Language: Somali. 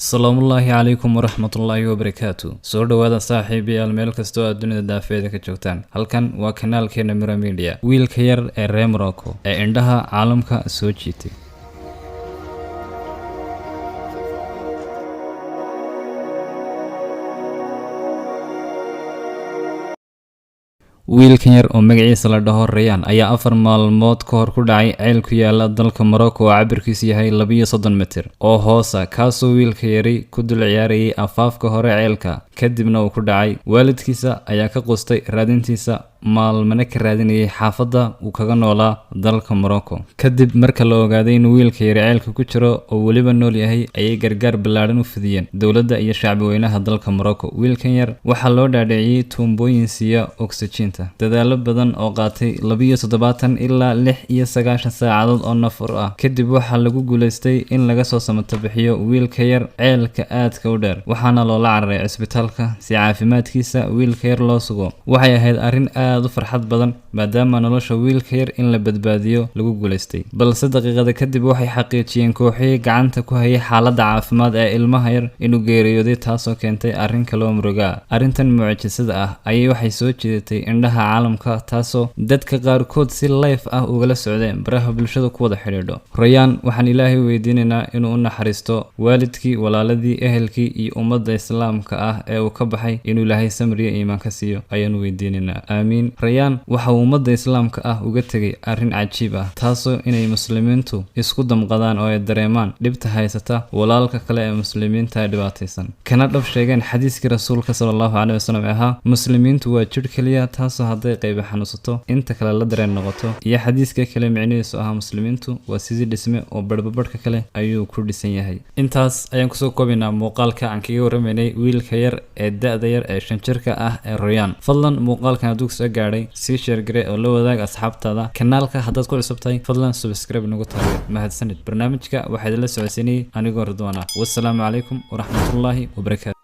Salaamullaahi calaykum waraxmatullaahi wabarakaatu. Soo dhawaada saaxiibayaal meel kastoo aad dunida daafeeda ka joogtaan. Halkan waa kanaalkeena Mira Media. Wiilka yar ee reer Morocco ee indhaha caalamka soo jiitay. wiilkan yar oo magaciisa la dhaho Rayaan ayaa 4 maalmood ka hor ku dhacay ceel ku yaala dalka Morocco oo cabirkiisu yahay 32 mitir oo hoosa kaasoo wiilka yari ku dul ciyaarayay afaafka hore ceelka kadibna uu ku dhacay. waalidkiisa ayaa ka qustay raadintiisa maalmana ka raadinayay xaafadda uu kaga noolaa dalka Morocco. kadib marka la ogaaday in wiilka yari ceelka ku jiro oo waliba nool yahay ayay gargaar ballaaran u fidiyeen dowladda iyo shacbi weynaha dalka Morocco. wiilkan yar waxaa loo dhaadhiciyay tuumbooyin siiya oksijiinta dadaalo badan oo qaatay 72 ilaa 96 saacadood oo nafar ah. kadib waxaa lagu guuleystay in laga soo samato bixiyo wiilka yar ceelka aadka u dheer waxaana loola cararay cisbitaalka si caafimaadkiisa wiilka yar loo sugo. waxay ahayd arrin aad u farxad badan maadaama nolosha wiilka yar in la badbaadiyo lagu guuleystay. balse daqiiqada kadib waxay xaqiijiyeen kooxihii gacanta ku hayay xaaladda caafimaad ee ilmaha yar inuu geeriyooday taasoo keentay arrin kale oo muruga. arrintan mucjisada ah ayay waxay soo jeedatay indhaha caalamka taasoo dadka qaarkood si live ah ugala socdeen baraha bulshada ku wada xidhiidho. Rayaan waxaan Ilaahay weydiinaynaa inuu u naxariisto waalidkii, walaaladii, ehelkii iyo ummadda islaamka ah ee uu ka baxay inuu Ilaahay samir iyo iimaan ka siiyo ayaan weydiinaynaa. aamiin. Rayaan waxa uu ummadda islaamka ah uga tegay arrin cajiib ah taasoo inay muslimiintu isku damqadaan oo ay dareemaan dhibta haysata walaalka kale ee muslimiinta dhibaataysan kana dhab sheegeen xadiiskii rasuulka sallallahu calayhi wasallam ahaa muslimiintu waa jir kaliya taasoo hadday qayb xanuusato inta kale la dareen noqoto iyo xadiiska kale micnihiisu ahaa muslimiintu waa sidii dhisme oo badhbadhka kale ayuu ku dhisan yahay. intaas ayaan kusoo koobaynaa muuqaalka aan kaga waramaynay wiilka yar ee da'da yar ee 5 jirka ah ee Rayaan. fadlan muuqaalkan hadduu soo gaadhay sii share gare oo la wadaag asxaabtaada. kanaalka haddaad ku cusub tahay fadlan subscribe nagu taageer. mahadsanid. barnaamijka waxaa idinla socodsiinayay anigoo Ridwaana. wassalaamu calaykum waraxmatullaahi wabarakaatu.